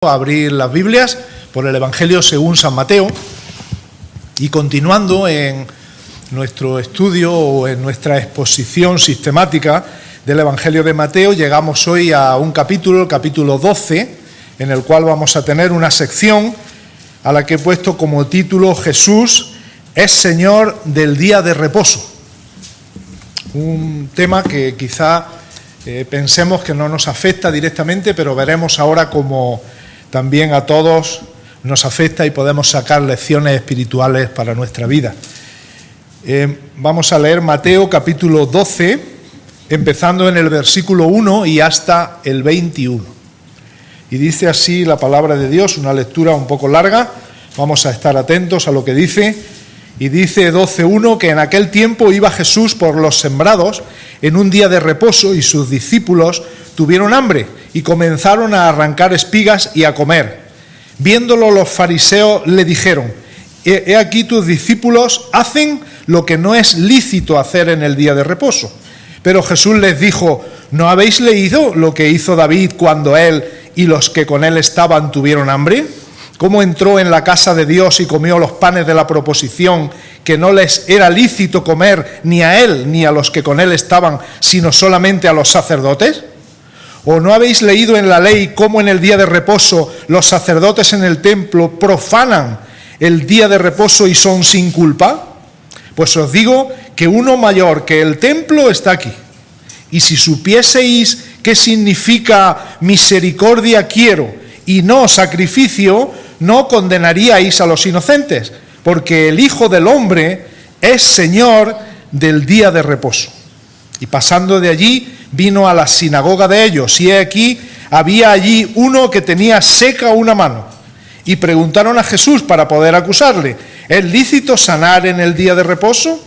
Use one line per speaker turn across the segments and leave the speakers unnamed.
Abrir las Biblias por el Evangelio según San Mateo y continuando en nuestro estudio o en nuestra exposición sistemática del Evangelio de Mateo, llegamos hoy a un capítulo, el capítulo 12, en el cual vamos a tener una sección a la que he puesto como título Jesús es Señor del día de reposo. Un tema que quizá pensemos que no nos afecta directamente, pero veremos ahora cómo también a todos nos afecta y podemos sacar lecciones espirituales para nuestra vida. Vamos a leer Mateo capítulo 12, empezando en el versículo 1 y hasta el 21. Y dice así la palabra de Dios, una lectura un poco larga, vamos a estar atentos a lo que dice. Y dice 12:1 que en aquel tiempo iba Jesús por los sembrados en un día de reposo y sus discípulos tuvieron hambre y comenzaron a arrancar espigas y a comer. Viéndolo los fariseos le dijeron: he aquí tus discípulos hacen lo que no es lícito hacer en el día de reposo. Pero Jesús les dijo: ¿no habéis leído lo que hizo David cuando él y los que con él estaban tuvieron hambre? ¿Cómo entró en la casa de Dios y comió los panes de la proposición que no les era lícito comer ni a él ni a los que con él estaban, sino solamente a los sacerdotes? ¿O no habéis leído en la ley cómo en el día de reposo los sacerdotes en el templo profanan el día de reposo y son sin culpa? Pues os digo que uno mayor que el templo está aquí. Y si supieseis qué significa misericordia quiero y no sacrificio, no condenaríais a los inocentes, porque el Hijo del Hombre es Señor del día de reposo. Y pasando de allí, vino a la sinagoga de ellos, y he aquí, había allí uno que tenía seca una mano. Y preguntaron a Jesús para poder acusarle: ¿es lícito sanar en el día de reposo?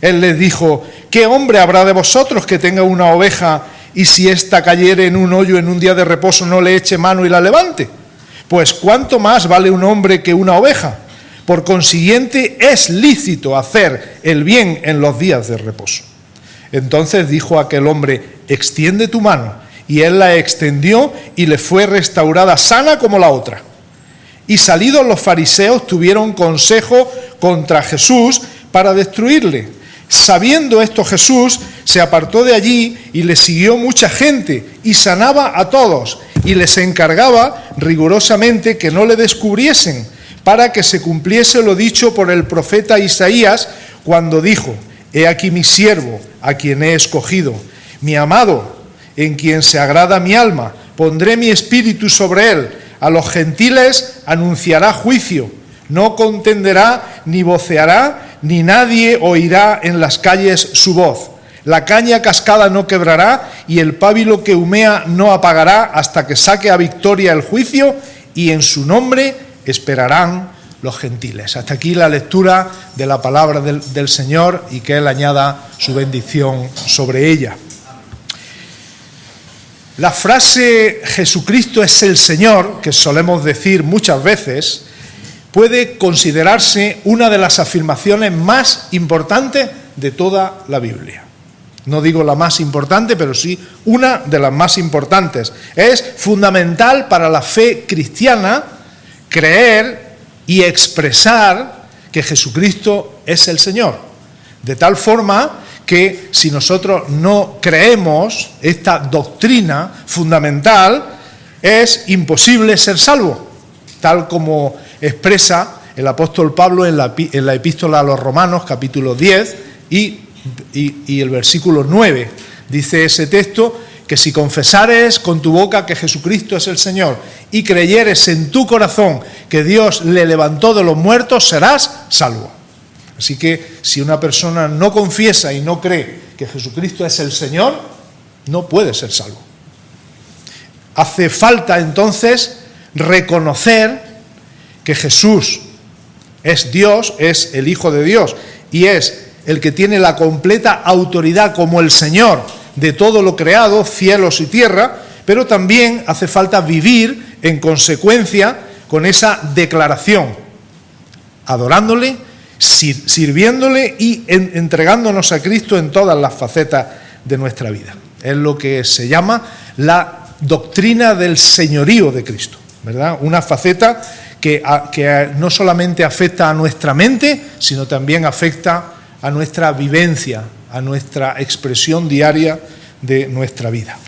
Él les dijo: ¿qué hombre habrá de vosotros que tenga una oveja y si ésta cayere en un hoyo en un día de reposo no le eche mano y la levante? Pues ¿cuánto más vale un hombre que una oveja? Por consiguiente, es lícito hacer el bien en los días de reposo. Entonces dijo aquel hombre: extiende tu mano. Y él la extendió y le fue restaurada sana como la otra. Y salidos los fariseos tuvieron consejo contra Jesús para destruirle. Sabiendo esto Jesús se apartó de allí y le siguió mucha gente y sanaba a todos y les encargaba rigurosamente que no le descubriesen, para que se cumpliese lo dicho por el profeta Isaías cuando dijo: he aquí mi siervo, a quien he escogido, mi amado, en quien se agrada mi alma, pondré mi espíritu sobre él, a los gentiles anunciará juicio, no contenderá ni voceará, ni nadie oirá en las calles su voz. La caña cascada no quebrará y el pábilo que humea no apagará hasta que saque a victoria el juicio, y en su nombre esperarán los gentiles. Hasta aquí la lectura de la palabra del Señor, y que Él añada su bendición sobre ella. La frase Jesucristo es el Señor, que solemos decir muchas veces, puede considerarse una de las afirmaciones más importantes de toda la Biblia. No digo la más importante, pero sí una de las más importantes. Es fundamental para la fe cristiana creer y expresar que Jesucristo es el Señor. De tal forma que si nosotros no creemos esta doctrina fundamental, es imposible ser salvo, tal como expresa el apóstol Pablo en la epístola a los Romanos, capítulo 10 y el versículo 9. Dice ese texto que si confesares con tu boca que Jesucristo es el Señor y creyeres en tu corazón que Dios le levantó de los muertos, serás salvo. Así que si una persona no confiesa y no cree que Jesucristo es el Señor, no puede ser salvo. Hace falta entonces reconocer que Jesús es Dios, es el Hijo de Dios y es el que tiene la completa autoridad como el Señor de todo lo creado, cielos y tierra, pero también hace falta vivir en consecuencia con esa declaración, adorándole, sirviéndole y entregándonos a Cristo en todas las facetas de nuestra vida. Es lo que se llama la doctrina del señorío de Cristo. ¿verdad? Una faceta que no solamente afecta a nuestra mente, sino también afecta a nuestra vivencia, a nuestra expresión diaria de nuestra vida.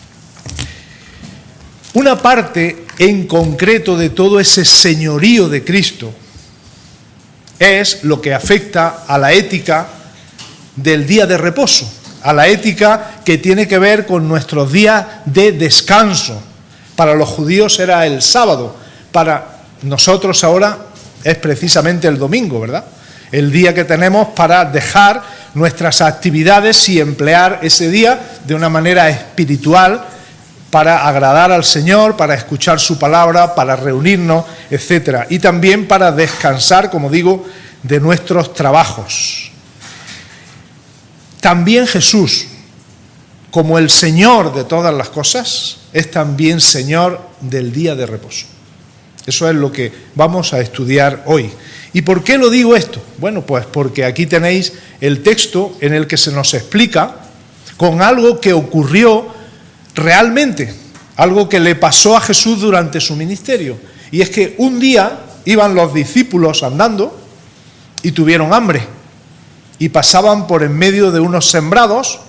Una parte en concreto de todo ese señorío de Cristo es lo que afecta a la ética del día de reposo, a la ética que tiene que ver con nuestros días de descanso. Para los judíos era el sábado, para nosotros ahora es precisamente el domingo, ¿verdad? El día que tenemos para dejar nuestras actividades y emplear ese día de una manera espiritual para agradar al Señor, para escuchar su palabra, para reunirnos, etcétera, y también para descansar, como digo, de nuestros trabajos. También Jesús, como el Señor de todas las cosas, es también Señor del día de reposo. Eso es lo que vamos a estudiar hoy. ¿Y por qué lo digo esto? Bueno, pues porque aquí tenéis el texto en el que se nos explica con algo que ocurrió realmente, algo que le pasó a Jesús durante su ministerio. Y es que un día iban los discípulos andando y tuvieron hambre. Y pasaban por en medio de unos sembrados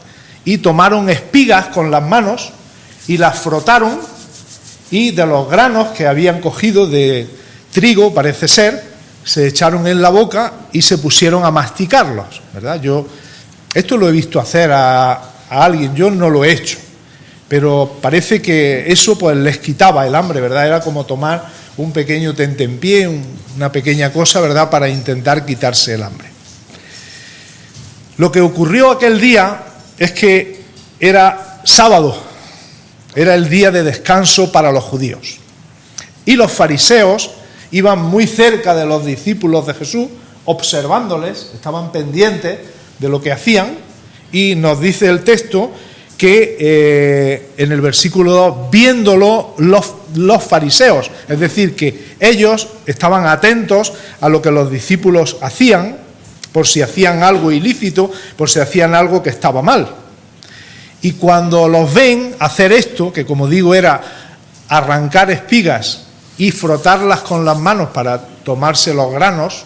y tomaron espigas con las manos y las frotaron, y de los granos que habían cogido de trigo, parece ser, se echaron en la boca y se pusieron a masticarlos, ¿verdad? Yo esto lo he visto hacer a alguien, yo no lo he hecho, pero parece que eso pues les quitaba el hambre, ¿verdad? Era como tomar un pequeño tentempié, una pequeña cosa, ¿verdad?, para intentar quitarse el hambre. Lo que ocurrió aquel día es que era sábado, era el día de descanso para los judíos. Y los fariseos iban muy cerca de los discípulos de Jesús, observándoles, estaban pendientes de lo que hacían, y nos dice el texto que en el versículo 2, viéndolo los fariseos, es decir, que ellos estaban atentos a lo que los discípulos hacían, por si hacían algo ilícito, por si hacían algo que estaba mal. Y cuando los ven hacer esto, que como digo era arrancar espigas y frotarlas con las manos para tomarse los granos,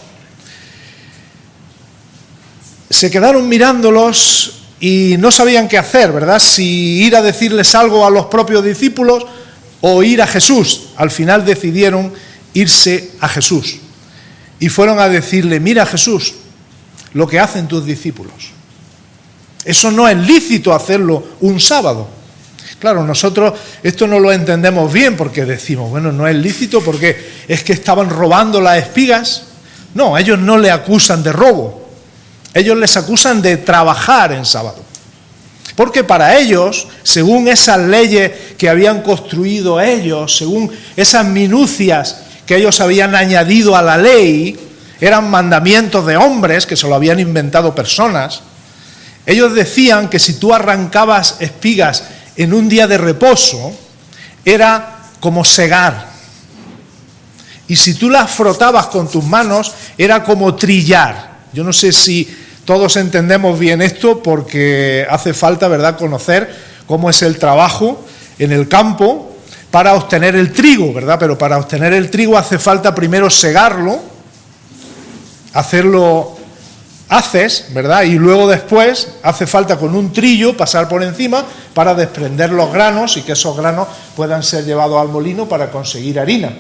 se quedaron mirándolos y no sabían qué hacer, ¿verdad? Si ir a decirles algo a los propios discípulos o ir a Jesús. Al final decidieron irse a Jesús y fueron a decirle: mira, Jesús, lo que hacen tus discípulos. Eso no es lícito hacerlo un sábado. Claro, nosotros esto no lo entendemos bien porque decimos, bueno, no es lícito porque es que estaban robando las espigas. No, ellos no le acusan de robo. Ellos les acusan de trabajar en sábado. Porque para ellos, según esas leyes que habían construido ellos, según esas minucias que ellos habían añadido a la ley, eran mandamientos de hombres que se lo habían inventado personas. Ellos decían que si tú arrancabas espigas en un día de reposo, era como segar. Y si tú las frotabas con tus manos, era como trillar. Yo no sé si todos entendemos bien esto, porque hace falta, ¿verdad?, conocer cómo es el trabajo en el campo para obtener el trigo, ¿verdad? Pero para obtener el trigo hace falta primero segarlo, hacerlo haces, ¿verdad? Y luego después hace falta con un trillo pasar por encima para desprender los granos y que esos granos puedan ser llevados al molino para conseguir harina.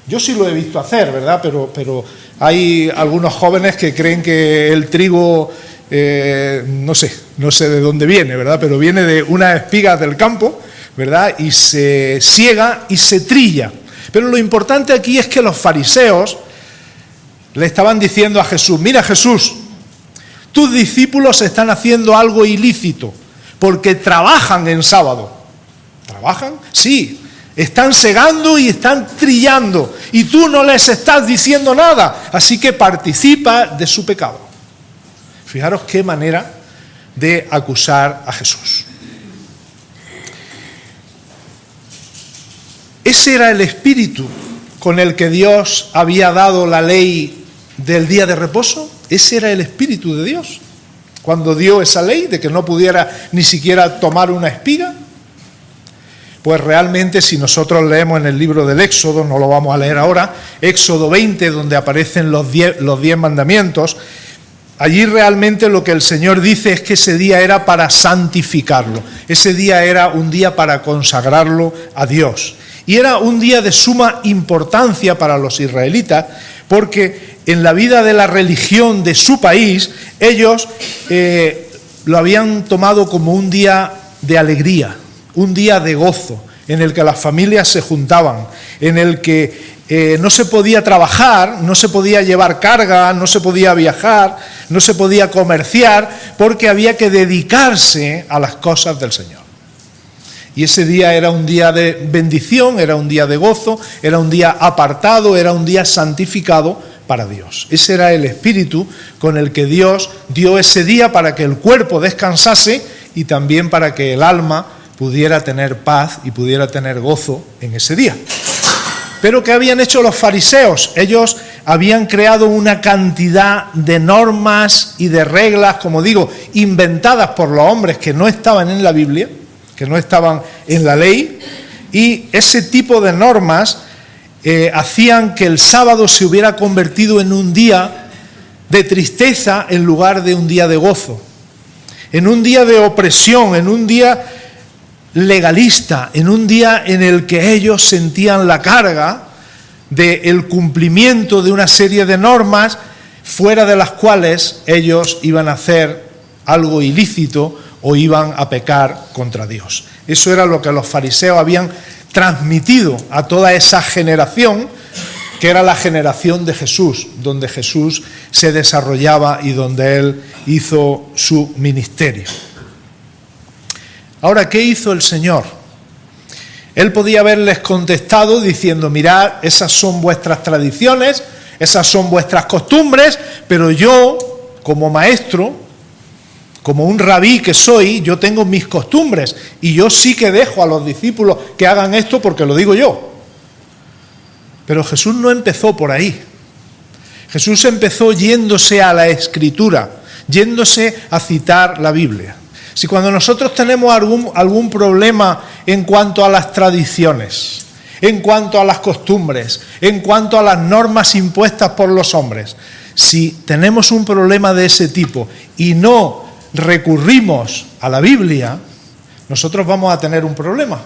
Yo sí lo he visto hacer, ¿verdad? Pero hay algunos jóvenes que creen que el trigo, no sé de dónde viene, ¿verdad? Pero viene de unas espigas del campo, ¿verdad? Y se siega y se trilla. Pero lo importante aquí es que los fariseos le estaban diciendo a Jesús: mira, Jesús, tus discípulos están haciendo algo ilícito porque trabajan en sábado. ¿Trabajan? Sí. Están segando y están trillando y tú no les estás diciendo nada, así que participa de su pecado. Fijaros qué manera de acusar a Jesús. Ese era el espíritu con el que Dios había dado la ley del día de reposo. Ese era el espíritu de Dios cuando dio esa ley de que no pudiera ni siquiera tomar una espiga. pues realmente si nosotros leemos en el libro del Éxodo, no lo vamos a leer ahora, Éxodo 20, donde aparecen los 10 mandamientos, allí realmente lo que el Señor dice es que ese día era para santificarlo, ese día era un día para consagrarlo a Dios. Y era un día de suma importancia para los israelitas, porque en la vida de la religión de su país, ellos lo habían tomado como un día de alegría, un día de gozo, en el que las familias se juntaban, en el que no se podía trabajar, no se podía llevar carga, no se podía viajar, no se podía comerciar, porque había que dedicarse a las cosas del Señor. Y ese día era un día de bendición, era un día de gozo, era un día apartado, era un día santificado para Dios. Ese era el espíritu con el que Dios dio ese día para que el cuerpo descansase y también para que el alma pudiera tener paz y pudiera tener gozo en ese día. Pero ¿qué habían hecho los fariseos? Ellos habían creado una cantidad de normas y de reglas, como digo, inventadas por los hombres que no estaban en la Biblia, que no estaban en la ley, y ese tipo de normas hacían que el sábado se hubiera convertido en un día de tristeza en lugar de un día de gozo, en un día de opresión, en un día legalista, en un día en el que ellos sentían la carga del cumplimiento de una serie de normas fuera de las cuales ellos iban a hacer algo ilícito o iban a pecar contra Dios. Eso era lo que los fariseos habían transmitido a toda esa generación, que era la generación de Jesús, donde Jesús se desarrollaba y donde Él hizo su ministerio. Ahora, ¿qué hizo el Señor? Él podía haberles contestado diciendo, mirad, esas son vuestras tradiciones, esas son vuestras costumbres, pero yo, como maestro, como un rabí que soy, yo tengo mis costumbres y yo sí que dejo a los discípulos que hagan esto porque lo digo yo. Pero Jesús no empezó por ahí. Jesús empezó yéndose a la Escritura, yéndose a citar la Biblia. Si cuando nosotros tenemos algún problema en cuanto a las tradiciones, en cuanto a las costumbres, en cuanto a las normas impuestas por los hombres, si tenemos un problema de ese tipo y no recurrimos a la Biblia, nosotros vamos a tener un problema,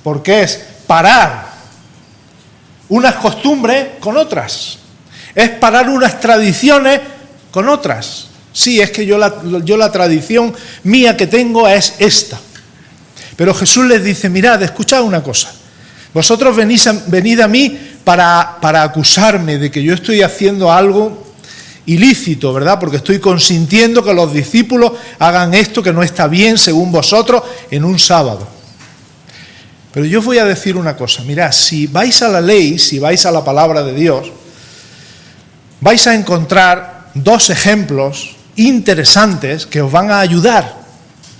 porque es parar unas costumbres con otras, es parar unas tradiciones con otras. Sí, es que yo la tradición mía que tengo es esta. Pero Jesús les dice, mirad, escuchad una cosa. Vosotros venid a mí para acusarme de que yo estoy haciendo algo ilícito, ¿verdad? Porque estoy consintiendo que los discípulos hagan esto que no está bien según vosotros en un sábado. Pero yo os voy a decir una cosa. Mirad, si vais a la ley, si vais a la palabra de Dios, vais a encontrar dos ejemplos interesantes que os van a ayudar.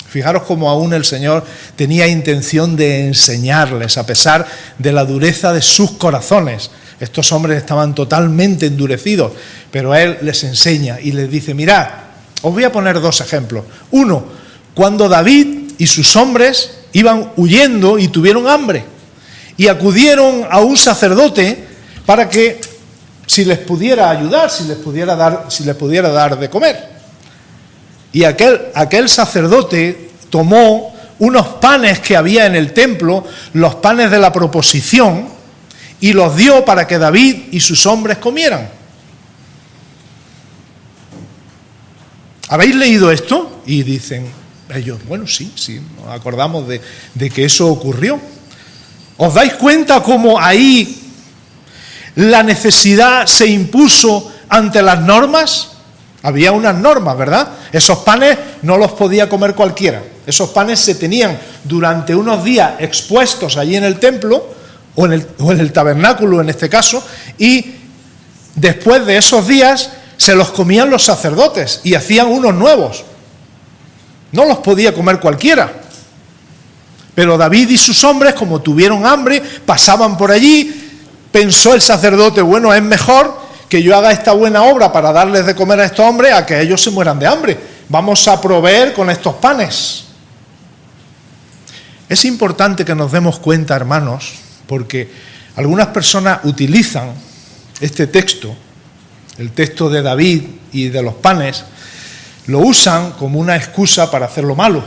Fijaros cómo aún el Señor tenía intención de enseñarles, a pesar de la dureza de sus corazones. Estos hombres estaban totalmente endurecidos, pero Él les enseña y les dice, mirad, os voy a poner dos ejemplos. Uno, cuando David y sus hombres iban huyendo y tuvieron hambre y acudieron a un sacerdote para que si les pudiera ayudar, si les pudiera dar de comer. Y aquel sacerdote tomó unos panes que había en el templo, los panes de la proposición, y los dio para que David y sus hombres comieran. ¿Habéis leído esto? Y dicen ellos, bueno, sí, nos acordamos de que eso ocurrió. ¿Os dais cuenta cómo ahí la necesidad se impuso ante las normas? Había unas normas, ¿verdad? Esos panes no los podía comer cualquiera. Esos panes se tenían durante unos días expuestos allí en el templo, o en el tabernáculo en este caso, y después de esos días se los comían los sacerdotes y hacían unos nuevos. No los podía comer cualquiera. Pero David y sus hombres, como tuvieron hambre, pasaban por allí, pensó el sacerdote, bueno, es mejor que yo haga esta buena obra para darles de comer a estos hombres a que ellos se mueran de hambre. Vamos a proveer con estos panes. Es importante que nos demos cuenta, hermanos, porque algunas personas utilizan este texto, el texto de David y de los panes, lo usan como una excusa para hacer lo malo.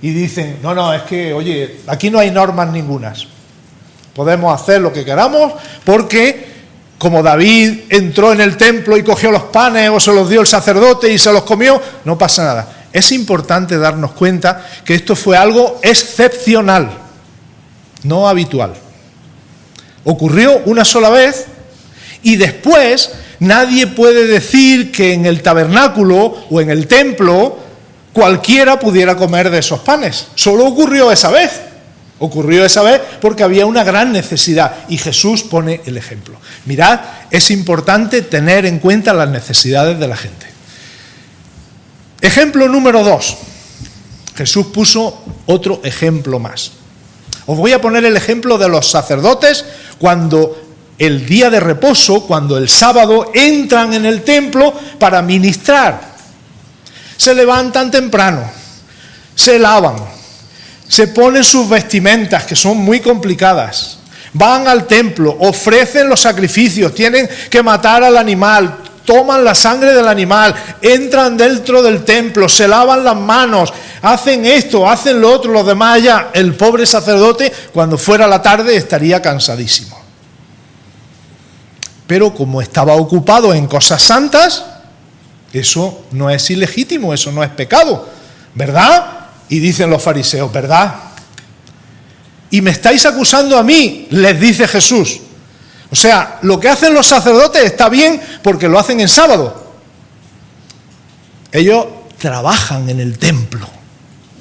Y dicen, no, es que, oye, aquí no hay normas ningunas. Podemos hacer lo que queramos porque como David entró en el templo y cogió los panes o se los dio el sacerdote y se los comió, no pasa nada. Es importante darnos cuenta que esto fue algo excepcional, no habitual. Ocurrió una sola vez y después nadie puede decir que en el tabernáculo o en el templo cualquiera pudiera comer de esos panes. Solo ocurrió esa vez. Ocurrió esa vez porque había una gran necesidad y Jesús pone el ejemplo. Mirad, es importante tener en cuenta las necesidades de la gente. Ejemplo número 2. Jesús puso otro ejemplo más. Os voy a poner el ejemplo de los sacerdotes cuando el día de reposo, cuando el sábado entran en el templo para ministrar. Se levantan temprano, se lavan, se ponen sus vestimentas, que son muy complicadas, van al templo, ofrecen los sacrificios, tienen que matar al animal, toman la sangre del animal, entran dentro del templo, se lavan las manos, hacen esto, hacen lo otro, los demás ya. El pobre sacerdote, cuando fuera la tarde, estaría cansadísimo. Pero como estaba ocupado en cosas santas, eso no es ilegítimo, eso no es pecado, ¿verdad? Y dicen los fariseos, ¿verdad? Y me estáis acusando a mí, les dice Jesús. O sea, lo que hacen los sacerdotes está bien porque lo hacen en sábado. Ellos trabajan en el templo.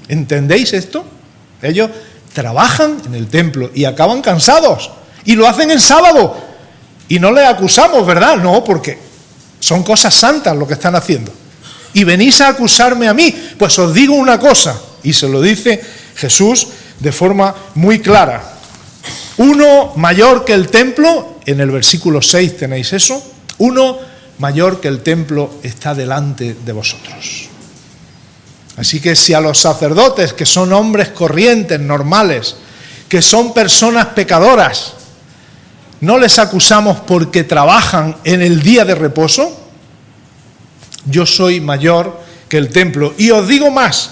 ¿Entendéis esto? Ellos trabajan en el templo y acaban cansados. Y lo hacen en sábado. Y no les acusamos, ¿verdad? No, porque son cosas santas lo que están haciendo. Y venís a acusarme a mí. Pues os digo una cosa, y se lo dice Jesús de forma muy clara. Uno mayor que el templo, en el versículo 6 tenéis eso, uno mayor que el templo está delante de vosotros. Así que si a los sacerdotes, que son hombres corrientes, normales, que son personas pecadoras, no les acusamos porque trabajan en el día de reposo, yo soy mayor que el templo. Y os digo más,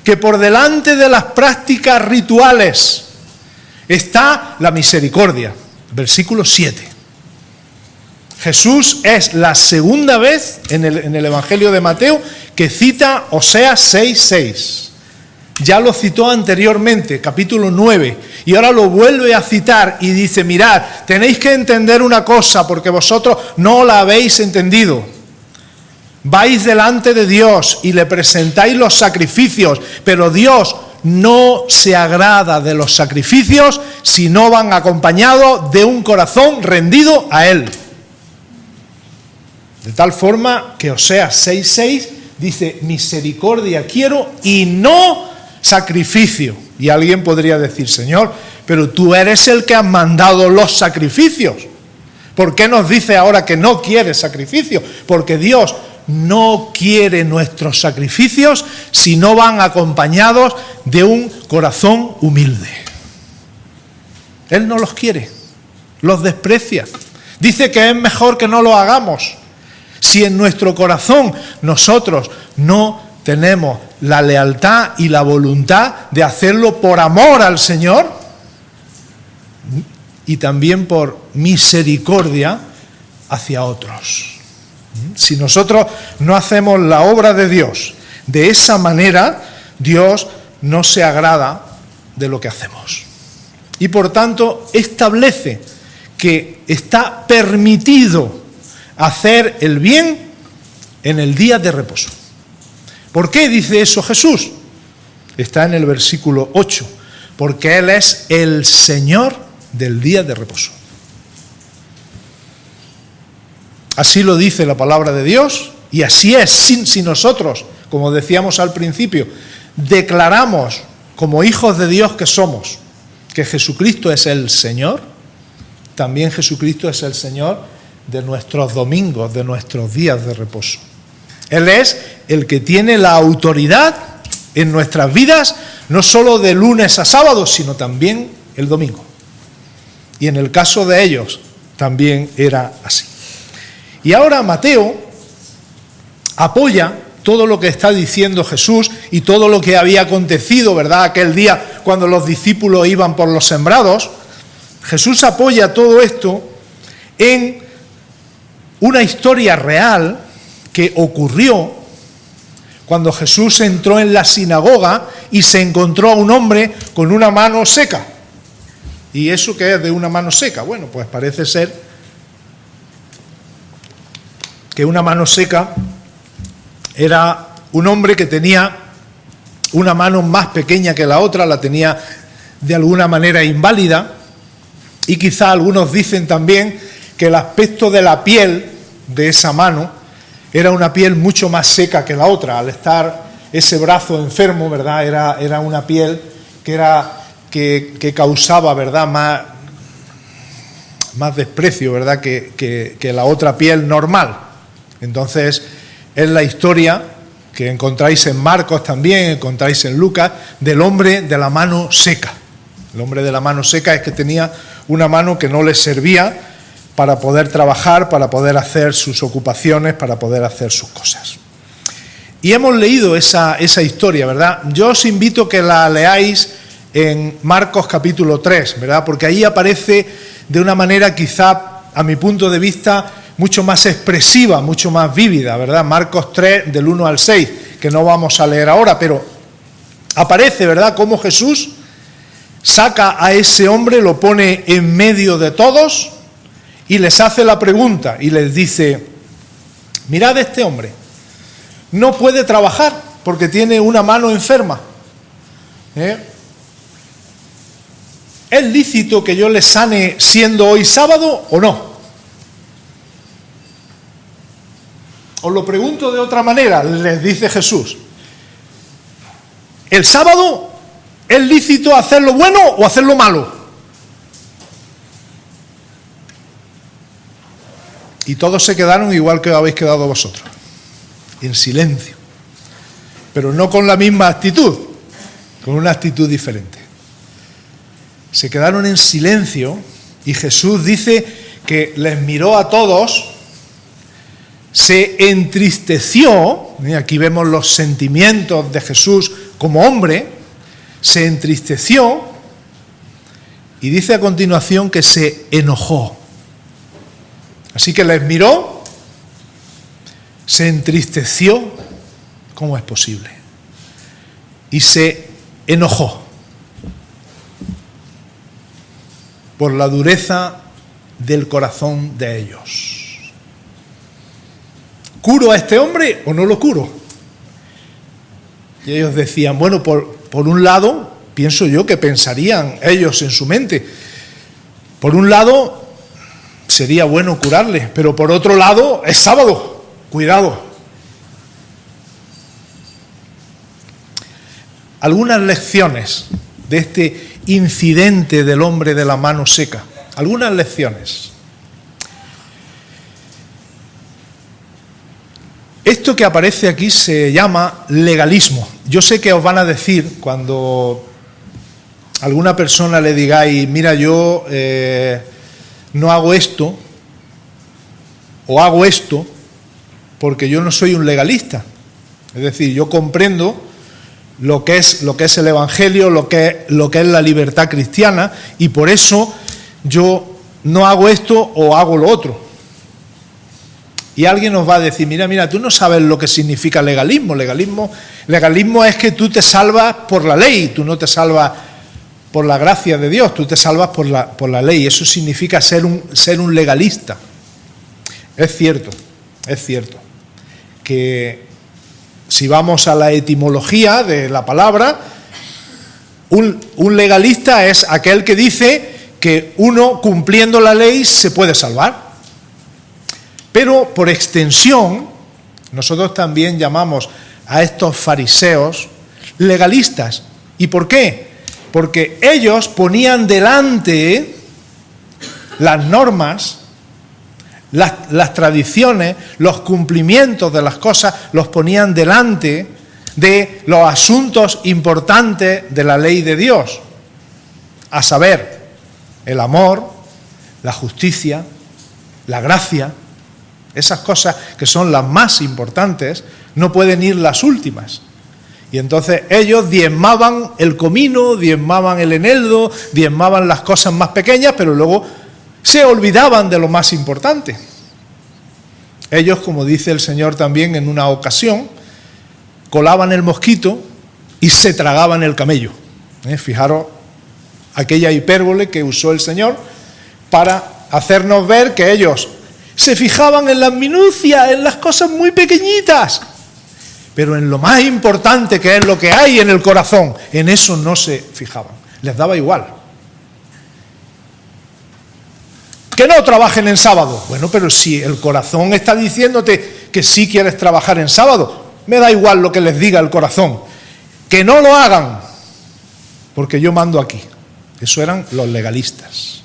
que por delante de las prácticas rituales está la misericordia. Versículo 7. Jesús es la segunda vez en el Evangelio de Mateo que cita Oseas 6:6. Ya lo citó anteriormente, capítulo 9, y ahora lo vuelve a citar y dice, mirad, tenéis que entender una cosa porque vosotros no la habéis entendido. Vais delante de Dios y le presentáis los sacrificios, pero Dios no se agrada de los sacrificios si no van acompañados de un corazón rendido a Él. De tal forma que Oseas 6:6 dice, misericordia quiero y no sacrificio. Y alguien podría decir, Señor, pero tú eres el que has mandado los sacrificios. ¿Por qué nos dice ahora que no quiere sacrificio? Porque Dios no quiere nuestros sacrificios si no van acompañados de un corazón humilde. Él no los quiere, los desprecia. Dice que es mejor que no lo hagamos. Si en nuestro corazón nosotros no tenemos la lealtad y la voluntad de hacerlo por amor al Señor y también por misericordia hacia otros. Si nosotros no hacemos la obra de Dios de esa manera, Dios no se agrada de lo que hacemos. Y por tanto establece que está permitido hacer el bien en el día de reposo. ¿Por qué dice eso Jesús? Está en el versículo 8. Porque Él es el Señor del día de reposo. Así lo dice la palabra de Dios y así es. Si nosotros, como decíamos al principio, declaramos como hijos de Dios que somos, que Jesucristo es el Señor, también Jesucristo es el Señor de nuestros domingos, de nuestros días de reposo. Él es el que tiene la autoridad en nuestras vidas no solo de lunes a sábado, sino también el domingo. Y en el caso de ellos también era así. Y ahora Mateo apoya todo lo que está diciendo Jesús y todo lo que había acontecido, ¿verdad?, aquel día cuando los discípulos iban por los sembrados. Jesús apoya todo esto en una historia real que ocurrió cuando Jesús entró en la sinagoga y se encontró a un hombre con una mano seca. ¿Y eso qué es de una mano seca? Bueno, pues parece ser que una mano seca era un hombre que tenía una mano más pequeña que la otra, la tenía de alguna manera inválida, y quizá algunos dicen también que el aspecto de la piel de esa mano era una piel mucho más seca que la otra. Al estar ese brazo enfermo, ¿verdad?, era una piel que causaba, ¿verdad?, más desprecio, ¿verdad?, que la otra piel normal. Entonces, es la historia que encontráis en Marcos también, encontráis en Lucas, del hombre de la mano seca. El hombre de la mano seca es que tenía una mano que no le servía para poder trabajar, para poder hacer sus ocupaciones, para poder hacer sus cosas. Y hemos leído esa historia, ¿verdad? Yo os invito a que la leáis en Marcos capítulo 3, ¿verdad? Porque ahí aparece de una manera quizá, a mi punto de vista, mucho más expresiva, mucho más vívida, ¿verdad? Marcos 3, del 1 al 6, que no vamos a leer ahora, pero aparece, ¿verdad?, cómo Jesús saca a ese hombre, lo pone en medio de todos y les hace la pregunta y les dice: mirad, este hombre no puede trabajar porque tiene una mano enferma. ¿Es lícito que yo le sane siendo hoy sábado o no? Os lo pregunto de otra manera, les dice Jesús. ¿El sábado es lícito hacerlo bueno o hacerlo malo? Y todos se quedaron igual que habéis quedado vosotros, en silencio, pero no con la misma actitud, con una actitud diferente. Se quedaron en silencio y Jesús dice que les miró a todos, se entristeció, y aquí vemos los sentimientos de Jesús como hombre, se entristeció y dice a continuación que se enojó. Así que les miró, se entristeció, ¿cómo es posible? Y se enojó por la dureza del corazón de ellos. ¿Curo a este hombre o no lo curo? Y ellos decían, bueno, por un lado, pienso yo que pensarían ellos en su mente, por un lado sería bueno curarle, pero por otro lado es sábado, cuidado. Algunas lecciones de este incidente del hombre de la mano seca, algunas lecciones. Esto que aparece aquí se llama legalismo. Yo sé que os van a decir, cuando alguna persona le digáis, mira, yo no hago esto, o hago esto, porque yo no soy un legalista. Es decir, yo comprendo lo que es el Evangelio, lo que es la libertad cristiana, y por eso yo no hago esto o hago lo otro. Y alguien nos va a decir, mira, tú no sabes lo que significa legalismo. Legalismo es que tú te salvas por la ley, tú no te salvas por la gracia de Dios, tú te salvas por la ley. Eso significa ser un legalista. Es cierto que si vamos a la etimología de la palabra, un legalista es aquel que dice que uno, cumpliendo la ley, se puede salvar. Pero por extensión, nosotros también llamamos a estos fariseos legalistas. ¿Y por qué? Porque ellos ponían delante las normas, las tradiciones, los cumplimientos de las cosas, los ponían delante de los asuntos importantes de la ley de Dios, a saber, el amor, la justicia, la gracia, esas cosas que son las más importantes, no pueden ir las últimas. Y entonces ellos diezmaban el comino, diezmaban el eneldo, diezmaban las cosas más pequeñas, pero luego se olvidaban de lo más importante. Ellos, como dice el Señor también en una ocasión, colaban el mosquito y se tragaban el camello. Fijaros aquella hipérbole que usó el Señor para hacernos ver que ellos se fijaban en las minucias, en las cosas muy pequeñitas, pero en lo más importante, que es lo que hay en el corazón, en eso no se fijaban, les daba igual. Que no trabajen en sábado. Bueno, pero si el corazón está diciéndote que sí quieres trabajar en sábado, me da igual lo que les diga el corazón. Que no lo hagan, porque yo mando aquí. Eso eran los legalistas.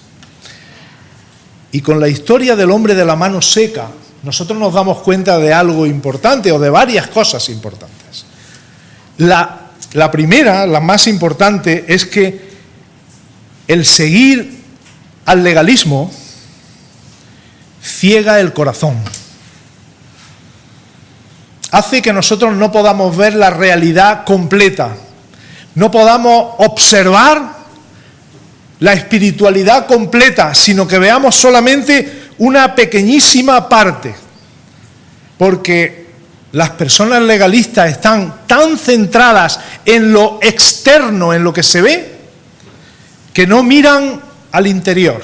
Y con la historia del hombre de la mano seca, nosotros nos damos cuenta de algo importante, o de varias cosas importantes. La primera, la más importante, es que el seguir al legalismo ciega el corazón. Hace que nosotros no podamos ver la realidad completa, no podamos observar la espiritualidad completa, sino que veamos solamente una pequeñísima parte, porque las personas legalistas están tan centradas en lo externo, en lo que se ve, que no miran al interior,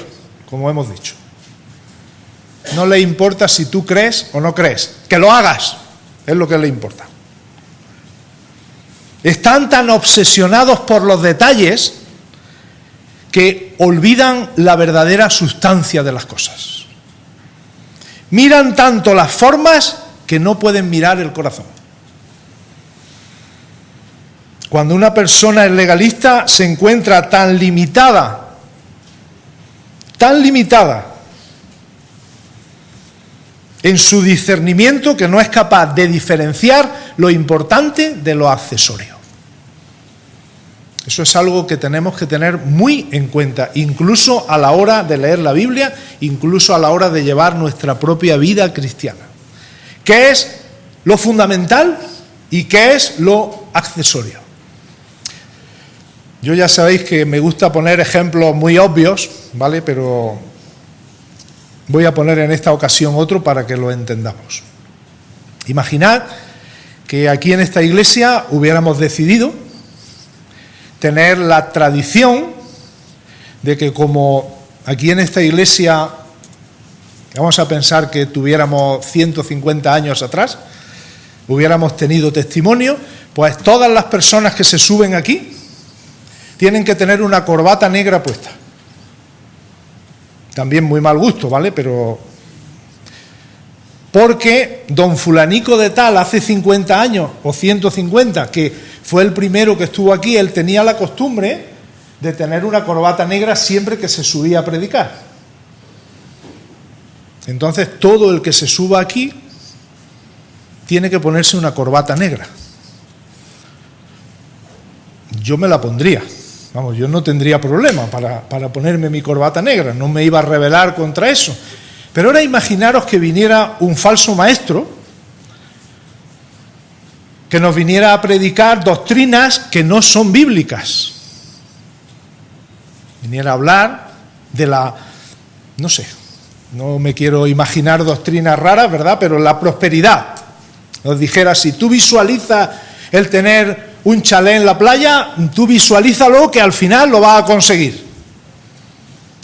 como hemos dicho. No le importa si tú crees o no crees, que lo hagas, es lo que le importa. Están tan obsesionados por los detalles que olvidan la verdadera sustancia de las cosas. Miran tanto las formas que no pueden mirar el corazón. Cuando una persona es legalista, se encuentra tan limitada, en su discernimiento, que no es capaz de diferenciar lo importante de lo accesorio. Eso es algo que tenemos que tener muy en cuenta, incluso a la hora de leer la Biblia, incluso a la hora de llevar nuestra propia vida cristiana. ¿Qué es lo fundamental y qué es lo accesorio? Yo ya sabéis que me gusta poner ejemplos muy obvios, ¿vale? Pero voy a poner en esta ocasión otro para que lo entendamos. Imaginad que aquí en esta iglesia hubiéramos decidido tener la tradición de que, como aquí en esta iglesia, vamos a pensar que tuviéramos 150 años atrás, hubiéramos tenido testimonio, pues todas las personas que se suben aquí tienen que tener una corbata negra puesta. También muy mal gusto, ¿vale? Pero porque don fulanico de tal hace 50 años o 150, que fue el primero que estuvo aquí, él tenía la costumbre de tener una corbata negra siempre que se subía a predicar. Entonces todo el que se suba aquí tiene que ponerse una corbata negra. Yo me la pondría. Vamos, yo no tendría problema para ponerme mi corbata negra, no me iba a rebelar contra eso. Pero ahora imaginaros que viniera un falso maestro que nos viniera a predicar doctrinas que no son bíblicas. Viniera a hablar de la, no sé, no me quiero imaginar doctrinas raras, ¿verdad? Pero la prosperidad. Nos dijera, si tú visualizas el tener un chalet en la playa, tú visualízalo que al final lo vas a conseguir.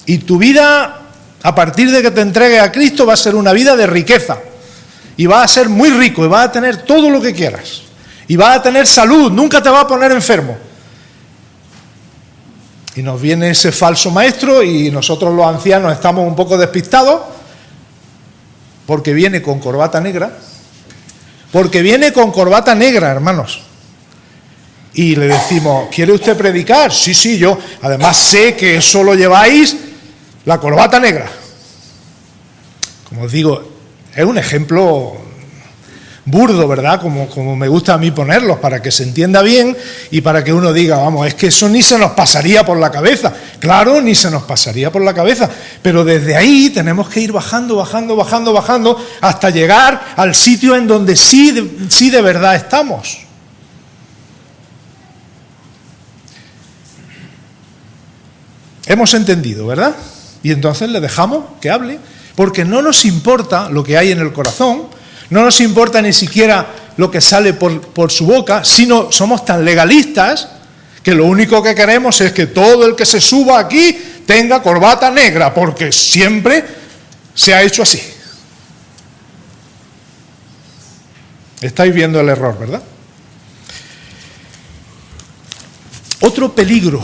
Y tu vida, a partir de que te entregues a Cristo, va a ser una vida de riqueza. Y vas a ser muy rico y vas a tener todo lo que quieras. Y vas a tener salud, nunca te vas a poner enfermo. Y nos viene ese falso maestro y nosotros los ancianos estamos un poco despistados porque viene con corbata negra. Porque viene con corbata negra, hermanos. Y le decimos, ¿quiere usted predicar? Sí, yo. Además sé que solo lleváis la corbata negra. Como os digo, es un ejemplo burdo, ¿verdad? Como me gusta a mí ponerlos, para que se entienda bien y para que uno diga, vamos, es que eso ni se nos pasaría por la cabeza. Claro, ni se nos pasaría por la cabeza, pero desde ahí tenemos que ir bajando, hasta llegar al sitio en donde sí de verdad estamos. Hemos entendido, ¿verdad? Y entonces le dejamos que hable, porque no nos importa lo que hay en el corazón, no nos importa ni siquiera lo que sale por su boca, sino somos tan legalistas que lo único que queremos es que todo el que se suba aquí tenga corbata negra, porque siempre se ha hecho así. Estáis viendo el error, ¿verdad? Otro peligro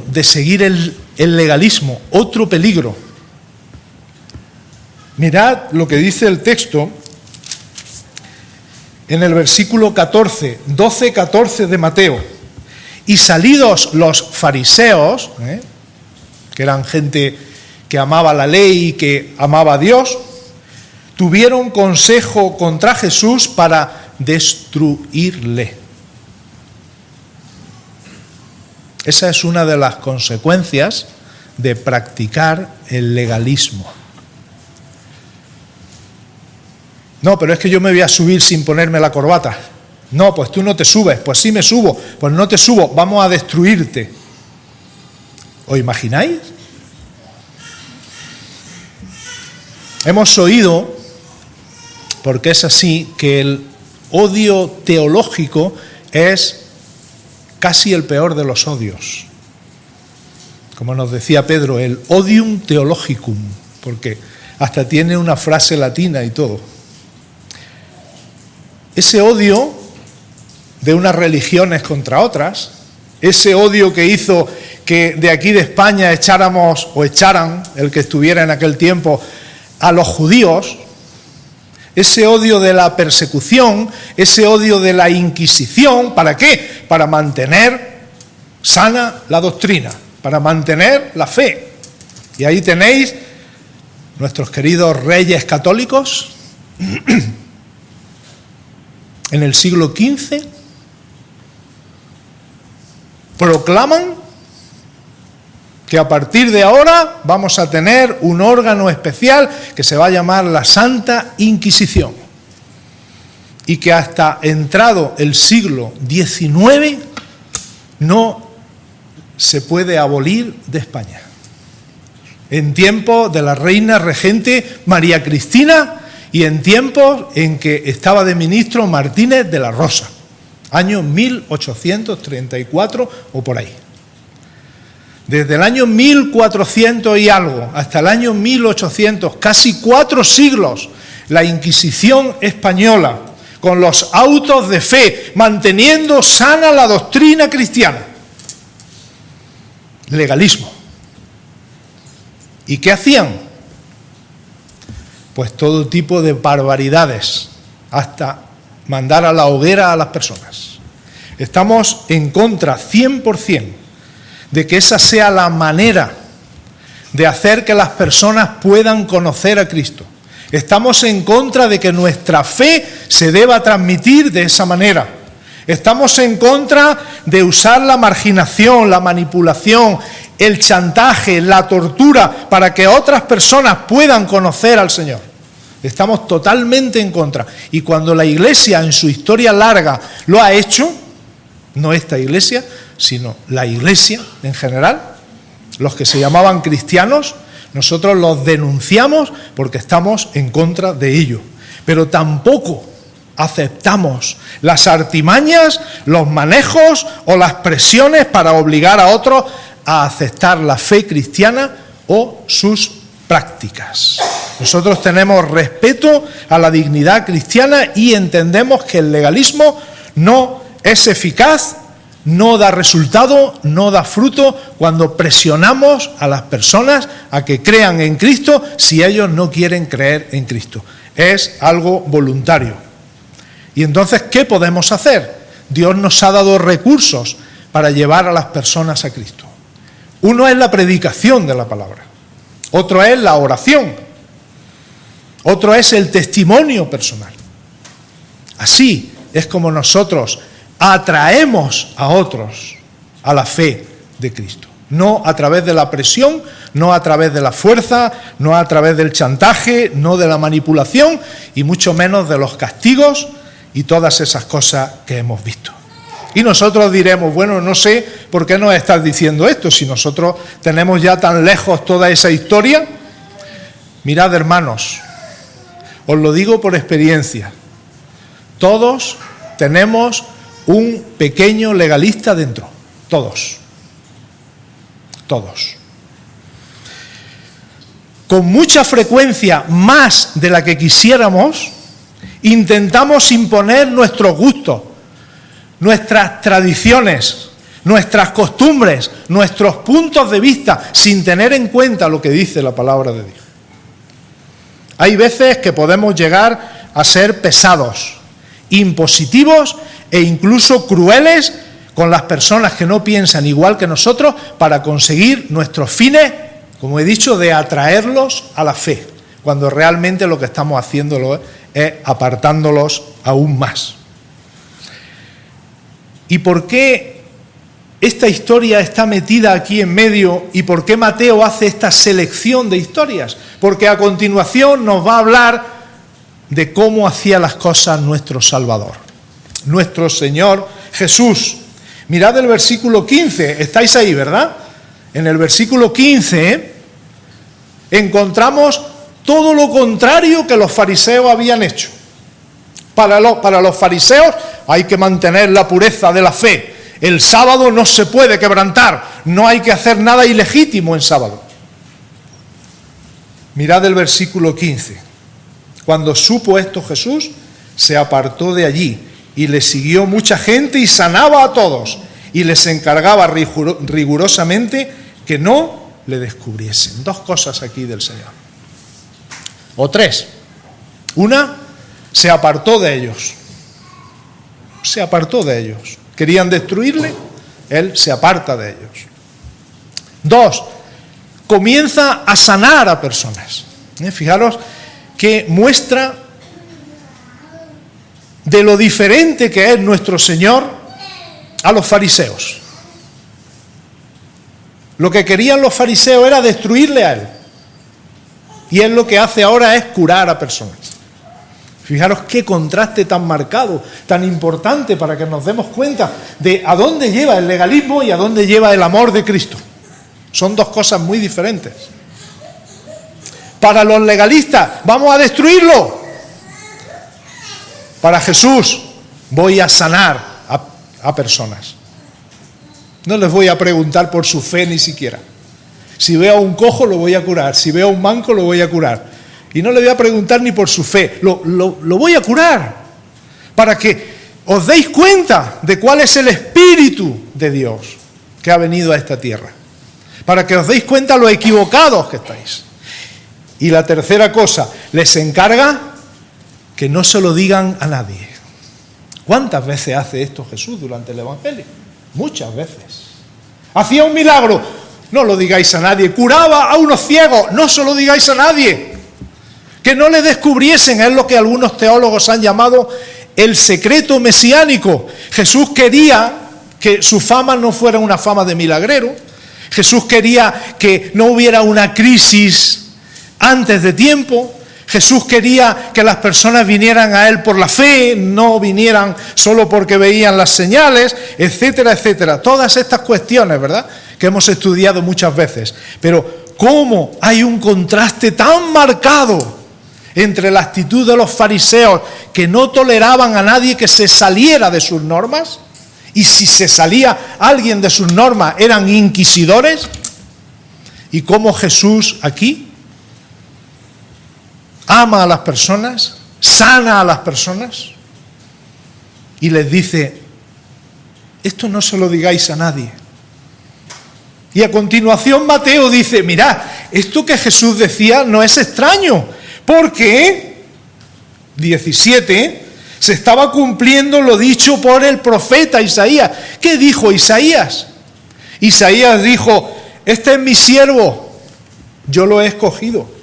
de seguir el legalismo, otro peligro. Mirad lo que dice el texto en el versículo 12-14 de Mateo. Y salidos los fariseos, que eran gente que amaba la ley y que amaba a Dios, tuvieron consejo contra Jesús para destruirle. Esa es una de las consecuencias de practicar el legalismo. No, pero es que yo me voy a subir sin ponerme la corbata. No, pues tú no te subes. Pues sí me subo. Pues no te subo. Vamos a destruirte. ¿Os imagináis? Hemos oído, porque es así, que el odio teológico es casi el peor de los odios. Como nos decía Pedro, el odium theologicum, porque hasta tiene una frase latina y todo. Ese odio de unas religiones contra otras, ese odio que hizo que de aquí de España echaran, el que estuviera en aquel tiempo, a los judíos, ese odio de la persecución, ese odio de la Inquisición, ¿para qué? Para mantener sana la doctrina, para mantener la fe. Y ahí tenéis nuestros queridos reyes católicos, en el siglo XV, proclaman que a partir de ahora vamos a tener un órgano especial que se va a llamar la Santa Inquisición, y que hasta entrado el siglo XIX no se puede abolir de España. En tiempos de la reina regente María Cristina y en tiempos en que estaba de ministro Martínez de la Rosa, año 1834 o por ahí. Desde el año 1400 y algo hasta el año 1800, casi 4 siglos, la Inquisición española, con los autos de fe, manteniendo sana la doctrina cristiana. Legalismo. ¿Y qué hacían? Pues todo tipo de barbaridades, hasta mandar a la hoguera a las personas. Estamos en contra 100% de que esa sea la manera de hacer que las personas puedan conocer a Cristo. Estamos en contra de que nuestra fe se deba transmitir de esa manera. Estamos en contra de usar la marginación, la manipulación, el chantaje, la tortura para que otras personas puedan conocer al Señor. Estamos totalmente en contra. Y cuando la Iglesia en su historia larga lo ha hecho, no esta Iglesia, sino la Iglesia en general, los que se llamaban cristianos, nosotros los denunciamos porque estamos en contra de ello. Pero tampoco aceptamos las artimañas, los manejos o las presiones para obligar a otros a aceptar la fe cristiana o sus prácticas. Nosotros tenemos respeto a la dignidad cristiana y entendemos que el legalismo no es eficaz, no da resultado, no da fruto cuando presionamos a las personas a que crean en Cristo si ellos no quieren creer en Cristo. Es algo voluntario. Y entonces, ¿qué podemos hacer? Dios nos ha dado recursos para llevar a las personas a Cristo. Uno es la predicación de la palabra, otro es la oración, otro es el testimonio personal. Así es como nosotros atraemos a otros a la fe de Cristo. No a través de la presión, no a través de la fuerza, no a través del chantaje, no de la manipulación y mucho menos de los castigos y todas esas cosas que hemos visto. Y nosotros diremos, bueno, no sé por qué nos estás diciendo esto, si nosotros tenemos ya tan lejos toda esa historia. Mirad, hermanos, os lo digo por experiencia, todos tenemos un pequeño legalista dentro, todos. Con mucha frecuencia, más de la que quisiéramos, intentamos imponer nuestros gustos, nuestras tradiciones, nuestras costumbres, nuestros puntos de vista, sin tener en cuenta lo que dice la palabra de Dios. Hay veces que podemos llegar a ser pesados, impositivos e incluso crueles con las personas que no piensan igual que nosotros para conseguir nuestros fines, como he dicho, de atraerlos a la fe, cuando realmente lo que estamos haciéndolo es apartándolos aún más. ¿Y por qué esta historia está metida aquí en medio y por qué Mateo hace esta selección de historias? Porque a continuación nos va a hablar de cómo hacía las cosas nuestro Salvador, nuestro Señor Jesús. Mirad el versículo 15, estáis ahí, ¿verdad? En el versículo 15 encontramos todo lo contrario que los fariseos habían hecho. Para los fariseos hay que mantener la pureza de la fe. El sábado no se puede quebrantar, no hay que hacer nada ilegítimo en sábado. Mirad el versículo 15. Cuando supo esto Jesús, se apartó de allí y le siguió mucha gente y sanaba a todos y les encargaba rigurosamente que no le descubriesen. Dos cosas aquí del Señor. O tres. Una, se apartó de ellos. Se apartó de ellos. Querían destruirle, él se aparta de ellos. Dos, comienza a sanar a personas. Fijaros que muestra de lo diferente que es nuestro Señor a los fariseos. Lo que querían los fariseos era destruirle a él. Y él lo que hace ahora es curar a personas. Fijaros qué contraste tan marcado, tan importante para que nos demos cuenta de a dónde lleva el legalismo y a dónde lleva el amor de Cristo. Son dos cosas muy diferentes. Para los legalistas, vamos a destruirlo. Para Jesús, voy a sanar a personas. No les voy a preguntar por su fe ni siquiera. Si veo a un cojo, lo voy a curar. Si veo a un manco, lo voy a curar. Y no le voy a preguntar ni por su fe, lo voy a curar, para que os deis cuenta de cuál es el Espíritu de Dios que ha venido a esta tierra, para que os deis cuenta lo equivocados que estáis. Y la tercera cosa, les encarga que no se lo digan a nadie. ¿Cuántas veces hace esto Jesús durante el Evangelio? Muchas veces. Hacía un milagro, no lo digáis a nadie. Curaba a unos ciegos, no se lo digáis a nadie. Que no le descubriesen, es lo que algunos teólogos han llamado el secreto mesiánico. Jesús quería que su fama no fuera una fama de milagrero. Jesús quería que no hubiera una crisis antes de tiempo. Jesús quería que las personas vinieran a él por la fe, no vinieran solo porque veían las señales, etcétera, etcétera. Todas estas cuestiones, ¿verdad?, que hemos estudiado muchas veces. Pero ¿cómo hay un contraste tan marcado entre la actitud de los fariseos, que no toleraban a nadie que se saliera de sus normas, y si se salía alguien de sus normas eran inquisidores, y cómo Jesús aquí ama a las personas, sana a las personas y les dice: esto no se lo digáis a nadie. Y a continuación Mateo dice: mirad, esto que Jesús decía no es extraño, porque 17 se estaba cumpliendo lo dicho por el profeta Isaías. ¿Qué dijo Isaías? Isaías dijo: este es mi siervo, yo lo he escogido.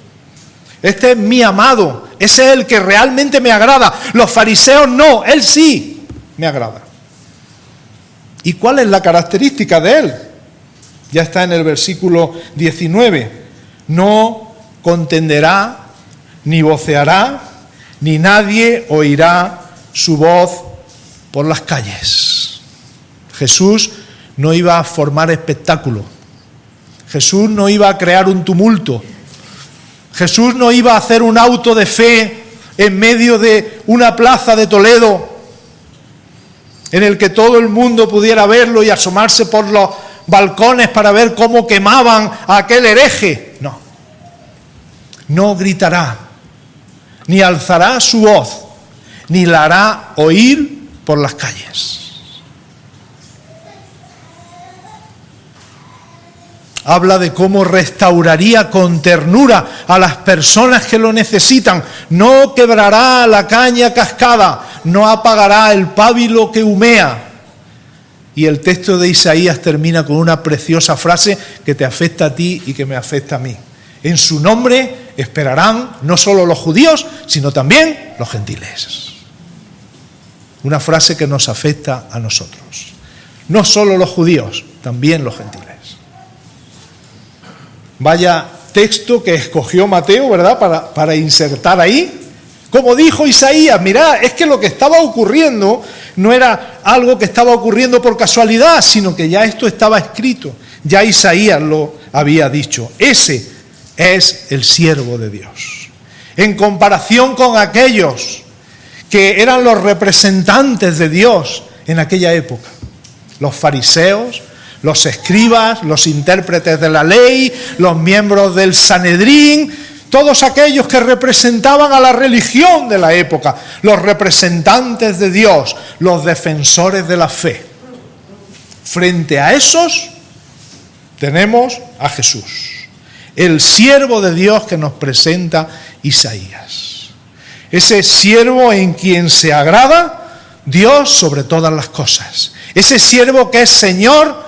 Este es mi amado, ese es el que realmente me agrada. Los fariseos no, él sí me agrada. ¿Y cuál es la característica de él? Ya está en el versículo 19. No contenderá, ni voceará, ni nadie oirá su voz por las calles. Jesús no iba a formar espectáculo. Jesús no iba a crear un tumulto. Jesús no iba a hacer un auto de fe en medio de una plaza de Toledo en el que todo el mundo pudiera verlo y asomarse por los balcones para ver cómo quemaban a aquel hereje. No. No gritará, ni alzará su voz, ni la hará oír por las calles. Habla de cómo restauraría con ternura a las personas que lo necesitan. No quebrará la caña cascada, no apagará el pábilo que humea. Y el texto de Isaías termina con una preciosa frase que te afecta a ti y que me afecta a mí. En su nombre esperarán no solo los judíos, sino también los gentiles. Una frase que nos afecta a nosotros. No solo los judíos, también los gentiles. Vaya texto que escogió Mateo, ¿verdad?, para insertar ahí. Como dijo Isaías, mirad, es que lo que estaba ocurriendo no era algo que estaba ocurriendo por casualidad, sino que ya esto estaba escrito. Ya Isaías lo había dicho. Ese es el siervo de Dios. En comparación con aquellos que eran los representantes de Dios en aquella época, los fariseos, los escribas, los intérpretes de la ley, los miembros del Sanedrín, todos aquellos que representaban a la religión de la época, los representantes de Dios, los defensores de la fe. Frente a esos tenemos a Jesús, el siervo de Dios que nos presenta Isaías. Ese siervo en quien se agrada Dios sobre todas las cosas. Ese siervo que es Señor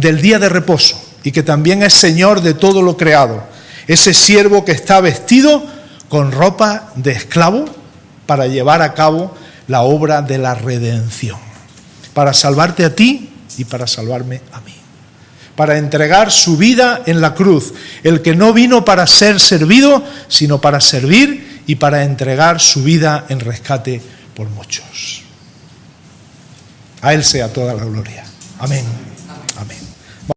del día de reposo y que también es Señor de todo lo creado. Ese siervo que está vestido con ropa de esclavo para llevar a cabo la obra de la redención, para salvarte a ti y para salvarme a mí, para entregar su vida en la cruz, el que no vino para ser servido, sino para servir y para entregar su vida en rescate por muchos. A Él sea toda la gloria. Amén.